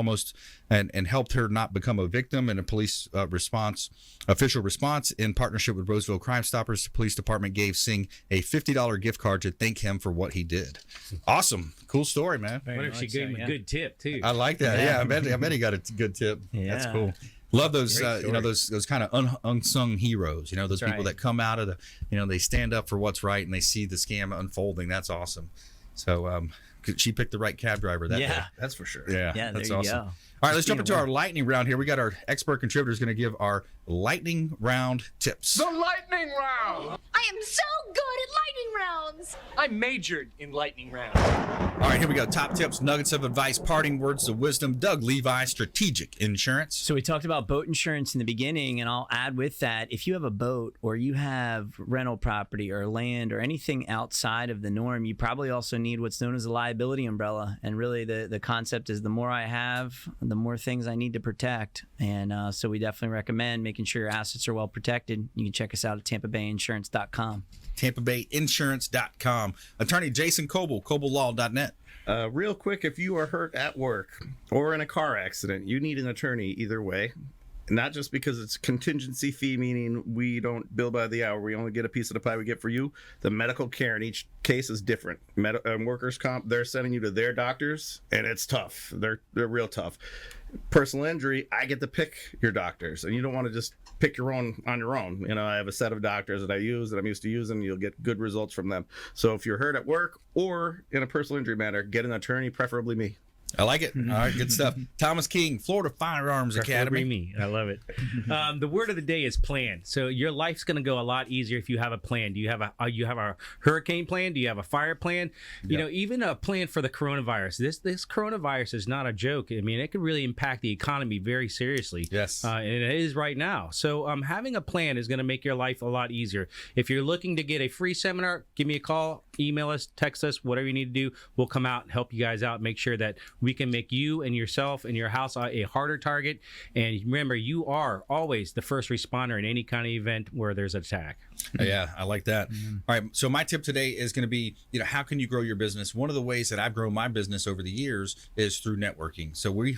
helped her not become a victim. And a police official response in partnership with Roseville Crime Stoppers, the police department gave Singh a $50 gift card to thank him for what he did. Awesome, cool story, man. What if she gave him a good tip too? I like that. Yeah, I bet he got a good tip. Yeah. That's cool. Love those, those kind of unsung heroes. Those people that come out of the, they stand up for what's right and they see the scam unfolding. That's awesome. So She picked the right cab driver that day. Yeah, that's for sure. Yeah, Yeah, that's there you awesome. go. All right, let's jump Christina into our won. lightning round here. We got our expert contributors going to give our lightning round tips. The lightning round! I am so good at lightning rounds! I majored in lightning round. All right, here we go. Top tips, nuggets of advice, parting words of wisdom. Doug Levi, Strategic Insurance. So we talked about boat insurance in the beginning, and I'll add with that, if you have a boat or you have rental property or land or anything outside of the norm, you probably also need what's known as a liability umbrella. And really the concept is the more I have, the more things I need to protect. And so we definitely recommend making sure your assets are well protected. You can check us out at TampaBayInsurance.com. TampaBayInsurance.com. Attorney Jason Kobal, KobalLaw.net. Real quick, if you are hurt at work or in a car accident, you need an attorney either way. Not just because it's contingency fee, meaning we don't bill by the hour. We only get a piece of the pie we get for you. The medical care in each case is different. Workers' comp, they're sending you to their doctors, and it's tough. They're real tough. Personal injury, I get to pick your doctors, and you don't want to just pick your own on your own. You know, I have a set of doctors that I use that I'm used to using. You'll get good results from them. So if you're hurt at work or in a personal injury matter, get an attorney, preferably me. I like it. All right, good stuff. Thomas King, Florida Firearms Academy. Me. I love it. The word of the day is plan. So your life's going to go a lot easier if you have a plan. Do you have a hurricane plan? Do you have a fire plan? You know, even a plan for the coronavirus. This coronavirus is not a joke. I mean, it could really impact the economy very seriously. Yes. And it is right now. So having a plan is going to make your life a lot easier. If you're looking to get a free seminar, give me a call, email us, text us, whatever you need to do. We'll come out and help you guys out, make sure that we can make you and yourself and your house a harder target. And remember, you are always the first responder in any kind of event where there's an attack. Yeah, I like that. All right, so my tip today is going to be, you know, how can you grow your business? One of the ways that I've grown my business over the years is through networking. So we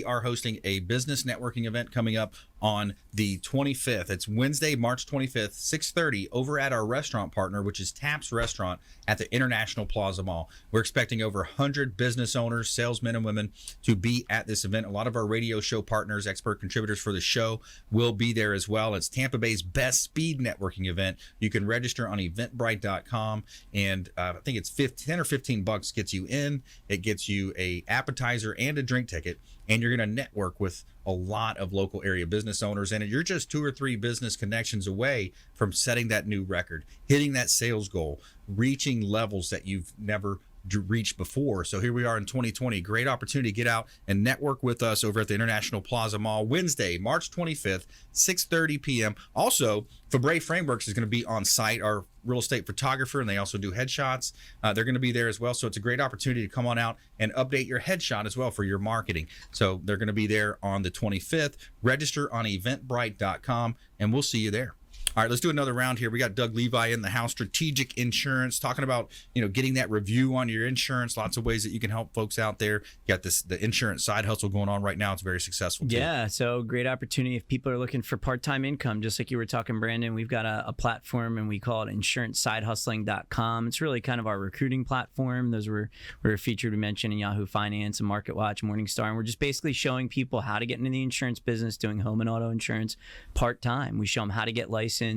are hosting a business networking event coming up on the 25th. It's Wednesday, March 25th, 6:30 over at our restaurant partner, which is Taps Restaurant at the International Plaza Mall. We're expecting over 100 business owners, salesmen and women to be at this event. A lot of our radio show partners, expert contributors for the show will be there as well. It's Tampa Bay's best speed networking event. You can register on eventbrite.com, and I think it's 10 or 15 bucks gets you in. It gets you a appetizer and a drink ticket, and you're going to network with a lot of local area business owners, and you're just 2 or 3 business connections away from setting that new record, hitting that sales goal, reaching levels that you've never reached before. So here we are in 2020. Great opportunity to get out and network with us over at the International Plaza Mall, Wednesday, March 25th, 6:30 p.m. Also, Fabre Frameworks is going to be on site, our real estate photographer, and they also do headshots. They're going to be there as well. So it's a great opportunity to come on out and update your headshot as well for your marketing. So they're going to be there on the 25th. Register on eventbrite.com, and we'll see you there. All right, let's do another round here. We got Doug Levi in the house, Strategic Insurance, talking about, you know, getting that review on your insurance. Lots of ways that you can help folks out there. You got the insurance side hustle going on right now. It's very successful too. Yeah, so great opportunity if people are looking for part-time income, just like you were talking, Brandon. We've got a platform, and we call it insurancesidehustling.com. It's really kind of our recruiting platform. Those were featured, we mentioned, in Yahoo Finance and MarketWatch, Morningstar, and we're just basically showing people how to get into the insurance business, doing home and auto insurance part-time. We show them how to get licensed.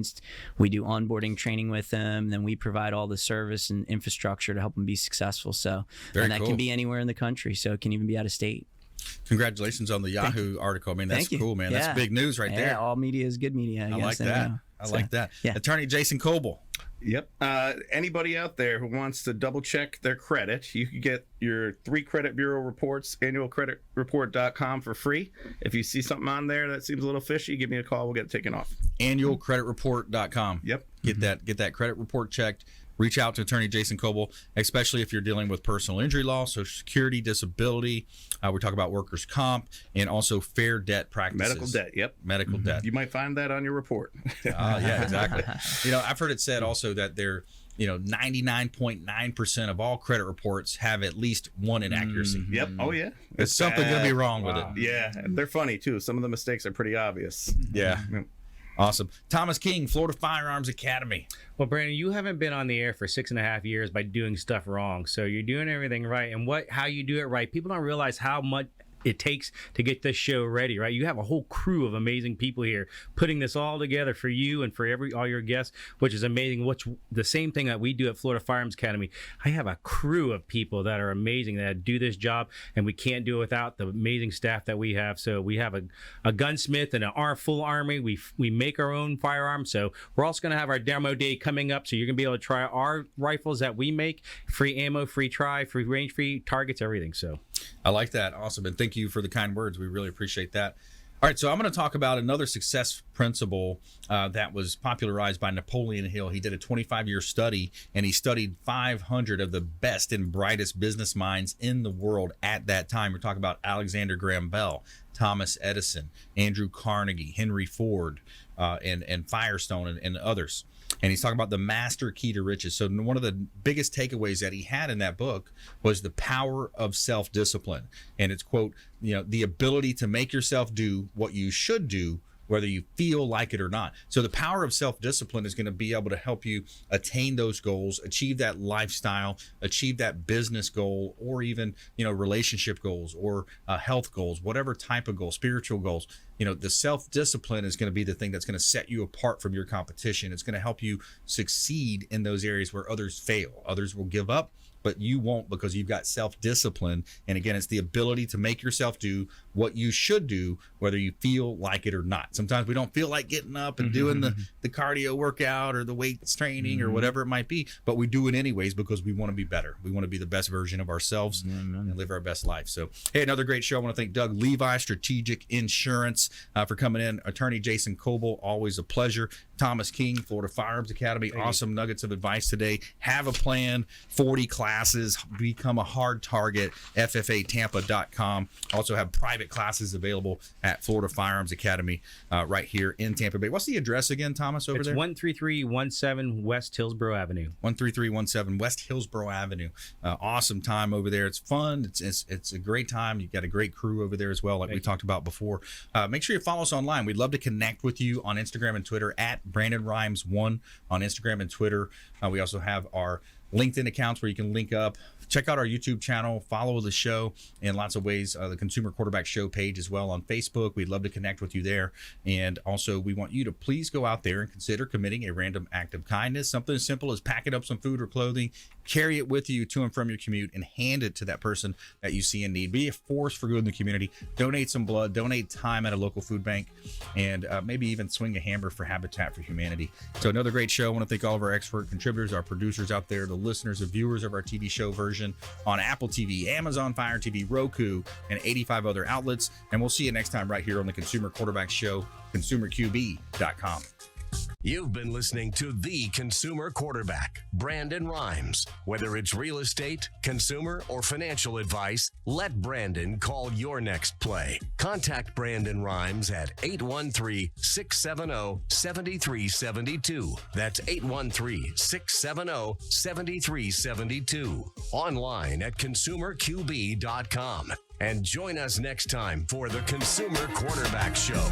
We do onboarding training with them. Then we provide all the service and infrastructure to help them be successful. So, and that cool. can be anywhere in the country. So it can even be out of state. Congratulations on the Yahoo article. I mean, that's cool, man. Yeah. That's big news right there. Yeah, all media is good media. I guess. like that. I like that. Yeah. Attorney Jason Kobal. Yep. Anybody out there who wants to double check their credit, you can get your 3 credit bureau reports, annualcreditreport.com, for free. If you see something on there that seems a little fishy, give me a call. We'll get it taken off. Annualcreditreport.com. Yep. Get that credit report checked. Reach out to Attorney Jason Kobal, especially if you're dealing with personal injury law, Social Security, disability. We talk about workers' comp, and also fair debt practices. Medical debt, yep. Medical debt. You might find that on your report. Yeah, exactly. You know, I've heard it said also that they're, you know, 99.9% of all credit reports have at least one inaccuracy. Yep. Oh, yeah. There's something going to be wrong with it. Yeah. They're funny, too. Some of the mistakes are pretty obvious. Yeah. Awesome. Thomas King, Florida Firearms Academy. Well, Brandon, you haven't been on the air for 6.5 years by doing stuff wrong. So you're doing everything right. And how you do it right, people don't realize how much it takes to get this show ready, right? You have a whole crew of amazing people here putting this all together for you and for all your guests, which is amazing. Which the same thing that we do at Florida Firearms Academy. I have a crew of people that are amazing that do this job, and we can't do it without the amazing staff that we have. So we have a gunsmith and an full army. We make our own firearms. So we're also going to have our demo day coming up. So you're going to be able to try our rifles that we make, free ammo, free try, free range, free targets, everything. So I like that. Awesome. And thank you for the kind words. We really appreciate that. All right, so I'm going to talk about another success principle that was popularized by Napoleon Hill. He did a 25-year study, and he studied 500 of the best and brightest business minds in the world at that time. We're talking about Alexander Graham Bell, Thomas Edison, Andrew Carnegie, Henry Ford, and Firestone, and others. And he's talking about the master key to riches. So one of the biggest takeaways that he had in that book was the power of self-discipline. And it's, quote, the ability to make yourself do what you should do, whether you feel like it or not. So the power of self-discipline is going to be able to help you attain those goals, achieve that lifestyle, achieve that business goal, or even, relationship goals or health goals, whatever type of goal, spiritual goals. The self-discipline is going to be the thing that's going to set you apart from your competition. It's going to help you succeed in those areas where others fail. Others will give up, but you won't, because you've got self-discipline. And again, it's the ability to make yourself do what you should do, whether you feel like it or not. Sometimes we don't feel like getting up and doing the cardio workout or the weights training or whatever it might be, but we do it anyways because we want to be better. We want to be the best version of ourselves and live our best life. So, hey, another great show. I want to thank Doug Levi, Strategic Insurance, for coming in. Attorney Jason Kobal, always a pleasure. Thomas King, Florida Firearms Academy. Awesome nuggets of advice today. Have a plan, 40 classes, become a hard target, FFATampa.com. Also have private classes available at Florida Firearms Academy right here in Tampa Bay. What's the address again, Thomas, over there? It's 13317 West Hillsborough Avenue. 13317 West Hillsborough Avenue. Awesome time over there. It's fun. It's a great time. You've got a great crew over there as well, like we talked about before. Make sure you follow us online. We'd love to connect with you on Instagram and Twitter at Brandon Rhymes 1 on Instagram and Twitter. We also have our LinkedIn accounts where you can link up. Check out our YouTube channel, follow the show in lots of ways. The Consumer Quarterback Show page as well on Facebook. We'd love to connect with you there. And also, we want you to please go out there and consider committing a random act of kindness. Something as simple as packing up some food or clothing, carry it with you to and from your commute, and hand it to that person that you see in need. Be a force for good in the community. Donate some blood, donate time at a local food bank, and maybe even swing a hammer for Habitat for Humanity. So another great show. I want to thank all of our expert contributors, our producers out there, the listeners and viewers of our TV show version on Apple TV, Amazon Fire TV, Roku, and 85 other outlets. And we'll see you next time right here on the Consumer Quarterback Show, consumerqb.com. You've been listening to The Consumer Quarterback, Brandon Rhymes. Whether it's real estate, consumer, or financial advice, let Brandon call your next play. Contact Brandon Rhymes at 813-670-7372. That's 813-670-7372. Online at consumerqb.com. And join us next time for The Consumer Quarterback Show.